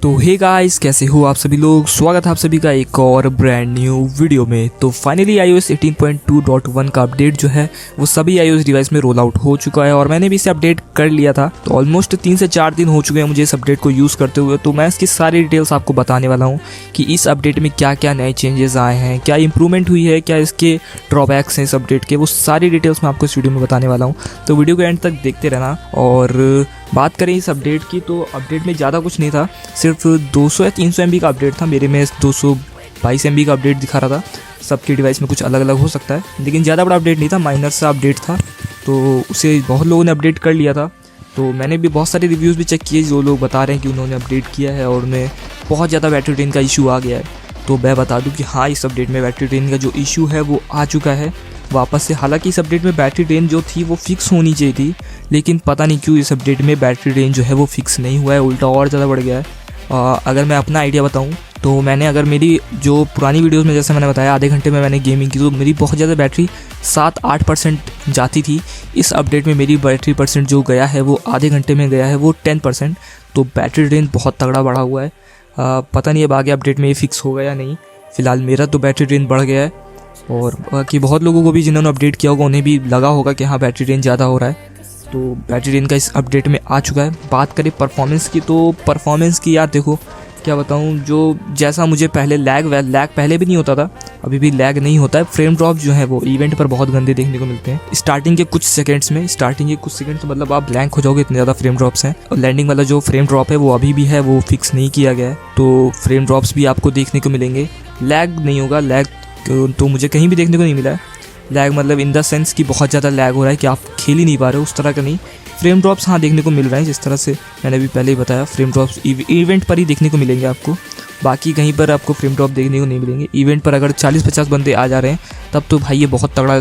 तो hey guys, कैसे हो आप सभी लोग। स्वागत है आप सभी का एक और ब्रांड न्यू वीडियो में। तो फाइनली iOS 18.2.1 का अपडेट जो है वो सभी iOS डिवाइस में रोल आउट हो चुका है और मैंने भी इसे अपडेट कर लिया था। तो ऑलमोस्ट 3 से 4 दिन हो चुके हैं मुझे इस अपडेट को यूज़ करते हुए। तो मैं इसकी सारी डिटेल्स आपको बताने वाला हूँ कि इस अपडेट में क्या क्या नए चेंजेस आए हैं, क्या इंप्रूवमेंट हुई है, क्या इसके ड्रॉबैक्स हैं इस अपडेट के, वो सारी डिटेल्स मैं आपको इस वीडियो में बताने वाला हूँ। तो वीडियो को एंड तक देखते रहना। और बात करें इस अपडेट की तो अपडेट में ज़्यादा कुछ नहीं था, सिर्फ 200 या 300 MB का अपडेट था। मेरे में 222 MB का अपडेट दिखा रहा था। सबके डिवाइस में कुछ अलग अलग हो सकता है, लेकिन ज़्यादा बड़ा अपडेट नहीं था, माइनर सा अपडेट था। तो उसे बहुत लोगों ने अपडेट कर लिया था। तो मैंने भी बहुत सारे रिव्यूज़ भी चेक किए जो लोग बता रहे हैं कि उन्होंने अपडेट किया है और उन्हें बहुत ज़्यादा बैटरी ड्रेन का इशू आ गया है। तो मैं बता दूं कि हाँ, इस अपडेट में बैटरी ड्रेन का जो इशू है वो आ चुका है वापस से। हालांकि इस अपडेट में बैटरी ड्रेन जो थी वो फिक्स होनी चाहिए थी, लेकिन पता नहीं क्यों इस अपडेट में बैटरी ड्रेन जो है वो फिक्स नहीं हुआ है, उल्टा और ज़्यादा बढ़ गया है। अगर मैं अपना आइडिया बताऊं तो अगर मेरी जो पुरानी वीडियोस में जैसे मैंने बताया आधे घंटे में मैंने गेमिंग की तो मेरी बहुत ज़्यादा बैटरी 7-8% जाती थी। इस अपडेट में मेरी बैटरी परसेंट जो गया है वो आधे घंटे में गया है वो 10%। तो बैटरी ड्रेन बहुत तगड़ा बढ़ा हुआ है। पता नहीं अब आगे अपडेट में ये फिक्स होगा या नहीं। फ़िलहाल मेरा तो बैटरी ड्रेन बढ़ गया है और बाकी बहुत लोगों को भी जिन्होंने अपडेट किया होगा उन्हें भी लगा होगा कि हाँ बैटरी ड्रेन ज़्यादा हो रहा है। तो बैटरी ड्रेन का इस अपडेट में आ चुका है। बात करें परफॉर्मेंस की तो परफॉर्मेंस की यार देखो क्या बताऊँ, जो जैसा मुझे पहले लैग पहले भी नहीं होता था, अभी भी लैग नहीं होता है। फ्रेम ड्रॉप जो है वो इवेंट पर बहुत गंदे देखने को मिलते हैं स्टार्टिंग के कुछ सेकंड्स तो मतलब आप ब्लैंक हो जाओगे, इतने ज़्यादा फ्रेम ड्रॉप्स हैं। और लैंडिंग वाला जो फ्रेम ड्रॉप है वो अभी भी है, वो फिक्स नहीं किया गया है। तो फ्रेम ड्रॉप्स भी आपको देखने को मिलेंगे। लैग नहीं होगा, लैग तो मुझे कहीं भी देखने को नहीं मिला है। लैग मतलब इन द सेंस कि बहुत ज़्यादा लैग हो रहा है कि आप खेल ही नहीं पा रहे हो, उस तरह का नहीं। फ्रेम ड्रॉप्स हाँ देखने को मिल रहे हैं, जिस तरह से मैंने भी पहले ही बताया फ्रेम ड्रॉप्स इवेंट पर ही देखने को मिलेंगे आपको, बाकी कहीं पर आपको फ्रेम ड्रॉप देखने को नहीं मिलेंगे। इवेंट पर अगर 40-50 बंदे आ जा रहे हैं तब तो भाई ये बहुत तगड़ा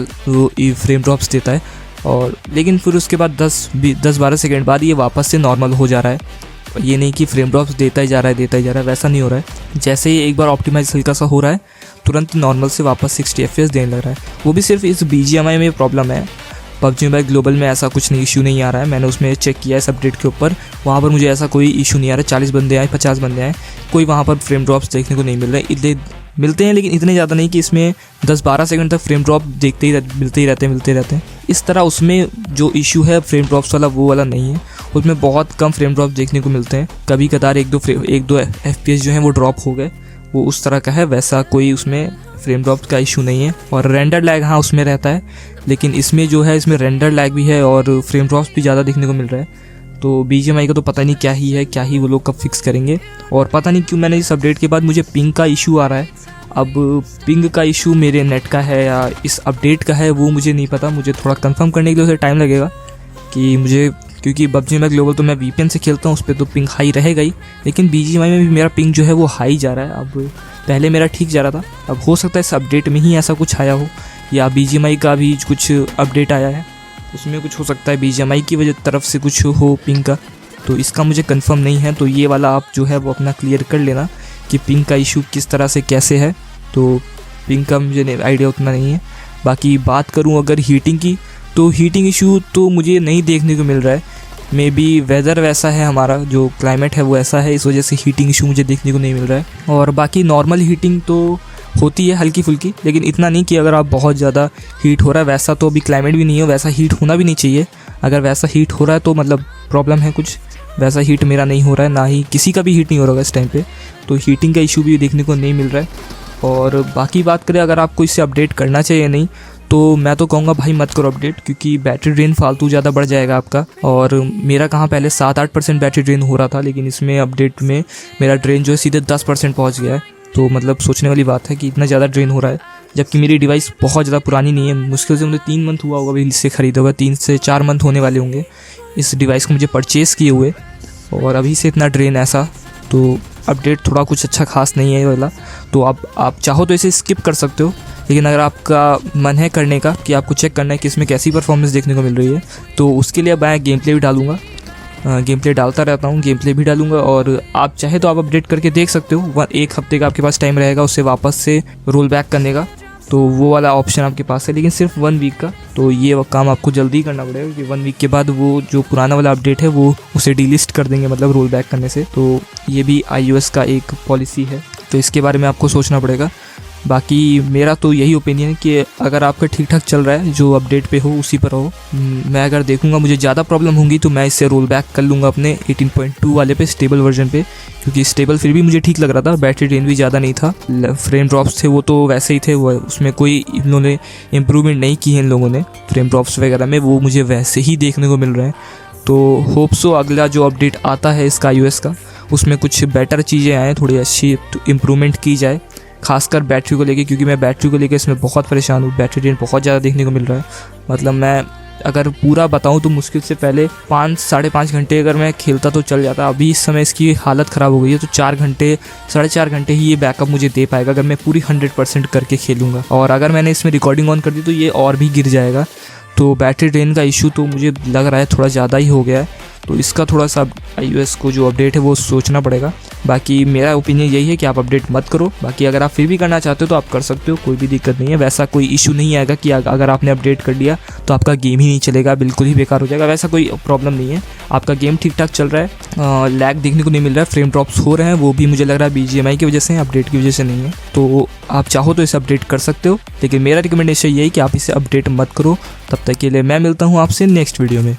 फ्रेम ड्रॉप्स देता है। और लेकिन फिर उसके बाद 10-12 सेकेंड बाद ये वापस से नॉर्मल हो जा रहा है। ये नहीं कि फ्रेम ड्रॉप्स देता ही जा रहा है, वैसा नहीं हो रहा है। जैसे ही एक बार ऑप्टिमाइज हल्का सा हो रहा है तुरंत नॉर्मल से वापस 60 FPS देने लग रहा है। वो भी सिर्फ इस BGMI में प्रॉब्लम है। PUBG मोबाइल ग्लोबल में ऐसा कुछ नहीं इशू नहीं आ रहा है। मैंने उसमें चेक किया इस अपडेट के ऊपर, वहाँ पर मुझे ऐसा कोई इशू नहीं आ रहा है। 40 बंदे आए, 50 बंदे आए, कोई वहाँ पर फ्रेम ड्रॉप्स देखने को नहीं मिल रहे। इतने मिलते हैं लेकिन इतने ज़्यादा नहीं कि इसमें 10-12 सेकंड तक फ्रेम ड्रॉप मिलते ही रहते हैं। इस तरह उसमें जो इशू है फ्रेम ड्रॉप्स वाला वो वाला नहीं है। उसमें बहुत कम फ्रेम ड्रॉप देखने को मिलते हैं, कभी कदार 1-2 FPS जो हैं वो ड्रॉप हो गए, वो उस तरह का है। वैसा कोई उसमें फ्रेम ड्रॉप का इशू नहीं है। और रेंडर लैग हाँ उसमें रहता है, लेकिन इसमें जो है इसमें रेंडर लैग भी है और फ्रेम ड्रॉप्स भी ज़्यादा देखने को मिल रहा है। तो BGMI का तो पता नहीं क्या ही वो लोग कब फिक्स करेंगे। और पता नहीं क्यों मैंने इस अपडेट के बाद मुझे पिंग का इशू आ रहा है। अब पिंग का इशू मेरे नेट का है या इस अपडेट का है वो मुझे नहीं पता। मुझे थोड़ा कंफर्म करने के लिए टाइम लगेगा कि मुझे, क्योंकि PUBG मोबाइल ग्लोबल तो मैं VPN से खेलता हूँ, उस पर तो पिंग हाई रहेगा ही, लेकिन BGMI में भी मेरा पिंग जो है वो हाई जा रहा है। अब पहले मेरा ठीक जा रहा था, अब हो सकता है इस अपडेट में ही ऐसा कुछ आया हो या BGMI का भी कुछ अपडेट आया है, उसमें कुछ हो सकता है BGMI की वजह तरफ से कुछ हो पिंग का। तो इसका मुझे कंफर्म नहीं है। तो ये वाला आप जो है वो अपना क्लियर कर लेना कि पिंग का इशू किस तरह से कैसे है। तो पिंग का मुझे आइडिया उतना नहीं है। बाकी बात करूँ अगर हीटिंग की तो हीटिंग इशू तो मुझे नहीं देखने को मिल रहा है। मे बी वेदर वैसा है, हमारा जो क्लाइमेट है वो ऐसा है, इस वजह से हीटिंग इशू मुझे देखने को नहीं मिल रहा है। और बाकी नॉर्मल हीटिंग तो होती है हल्की फुल्की, लेकिन इतना नहीं कि अगर आप बहुत ज़्यादा हीट हो रहा है। वैसा तो अभी क्लाइमेट भी नहीं हो, वैसा हीट होना भी नहीं चाहिए। अगर वैसा हीट हो रहा है तो मतलब प्रॉब्लम है कुछ। वैसा हीट मेरा नहीं हो रहा है, ना ही किसी का भी हीट नहीं हो रहा है इस टाइम पे। तो हीटिंग का इशू भी देखने को नहीं मिल रहा है। और बाकी बात करें अगर आपको इससे अपडेट करना चाहिए या नहीं, तो मैं तो कहूँगा भाई मत करो अपडेट, क्योंकि बैटरी ड्रेन फालतू ज़्यादा बढ़ जाएगा आपका। और मेरा कहाँ पहले 7-8% बैटरी ड्रेन हो रहा था, लेकिन इसमें अपडेट में मेरा ड्रेन जो है सीधे 10% पहुँच गया है। तो मतलब सोचने वाली बात है कि इतना ज़्यादा ड्रेन हो रहा है, जबकि मेरी डिवाइस बहुत ज़्यादा पुरानी नहीं है। मुश्किल से मुझे 3 मंथ हुआ होगा अभी इससे ख़रीदा हुआ, 3 से 4 मंथ होने वाले होंगे इस डिवाइस को मुझे परचेज़ किए हुए, और अभी से इतना ड्रेन ऐसा। तो अपडेट थोड़ा कुछ अच्छा खास नहीं है ये वाला। तो आप चाहो तो इसे स्किप कर सकते हो, लेकिन अगर आपका मन है करने का कि आपको चेक करना है कि इसमें कैसी परफॉर्मेंस देखने को मिल रही है, तो उसके लिए मैं गेम प्ले भी डालूँगा। गेम प्ले डालता रहता हूँ, गेम प्ले भी डालूँगा। और आप चाहे तो आप अपडेट करके देख सकते हो। 1 हफ्ते का आपके पास टाइम रहेगा उससे वापस से रोल बैक करने का। तो वो वाला ऑप्शन आपके पास है, लेकिन सिर्फ 1 वीक का। तो ये वो काम आपको जल्दी करना पड़ेगा कि 1 वीक के बाद वो जो पुराना वाला अपडेट है वो उसे डिलिस्ट कर देंगे, मतलब रोल बैक करने से। तो ये भी iOS का एक पॉलिसी है, तो इसके बारे में आपको सोचना पड़ेगा। बाकी मेरा तो यही ओपिनियन है कि अगर आपका ठीक ठाक चल रहा है, जो अपडेट पे हो उसी पर रहो। मैं अगर देखूंगा मुझे ज़्यादा प्रॉब्लम होंगी तो मैं इससे रोल बैक कर लूँगा अपने 18.2 वाले पे, स्टेबल वर्जन पे, क्योंकि स्टेबल फिर भी मुझे ठीक लग रहा था, बैटरी ड्रेन भी ज़्यादा नहीं था, फ्रेम ड्रॉप्स थे वो तो वैसे ही थे, वो उसमें कोई इन्होंने इम्प्रूवमेंट नहीं की है इन लोगों ने, फ्रेम ड्रॉप्स वगैरह में वो मुझे वैसे ही देखने को मिल रहे हैं। तो होप सो अगला जो अपडेट आता है इसका iOS का, उसमें कुछ बेटर चीज़ें आएँ, थोड़ी अच्छी इम्प्रूवमेंट की जाए, खासकर बैटरी को लेके, क्योंकि मैं बैटरी को लेके इसमें बहुत परेशान हूँ। बैटरी ड्रेन बहुत ज़्यादा देखने को मिल रहा है, मतलब मैं अगर पूरा बताऊँ तो मुश्किल से पहले 5-5.5 घंटे अगर मैं खेलता तो चल जाता। अभी इस समय इसकी हालत ख़राब हो गई है, तो 4 घंटे 4.5 घंटे ही ये बैकअप मुझे दे पाएगा अगर मैं पूरी 100% करके खेलूँगा। और अगर मैंने इसमें रिकॉर्डिंग ऑन कर दी तो ये और भी गिर जाएगा। तो बैटरी ड्रेन का इशू तो मुझे लग रहा है थोड़ा ज़्यादा ही हो गया है, तो इसका थोड़ा सा iOS को जो अपडेट है वो सोचना पड़ेगा। बाकी मेरा ओपिनियन यही है कि आप अपडेट मत करो। बाकी अगर आप फिर भी करना चाहते हो तो आप कर सकते हो, कोई भी दिक्कत नहीं है। वैसा कोई इशू नहीं आएगा कि अगर आपने अपडेट कर लिया तो आपका गेम ही नहीं चलेगा, बिल्कुल ही बेकार हो जाएगा, वैसा कोई प्रॉब्लम नहीं है। आपका गेम ठीक ठाक चल रहा है, लैग देखने को नहीं मिल रहा है, फ्रेम ड्रॉप्स हो रहे हैं, वो भी मुझे लग रहा है BGMI की वजह से, अपडेट की वजह से नहीं है। तो आप चाहो तो इसे अपडेट कर सकते हो, लेकिन मेरा रिकमेंडेशन यही कि आप इसे अपडेट मत करो। तब तक के लिए मैं मिलता हूँ आपसे नेक्स्ट वीडियो में।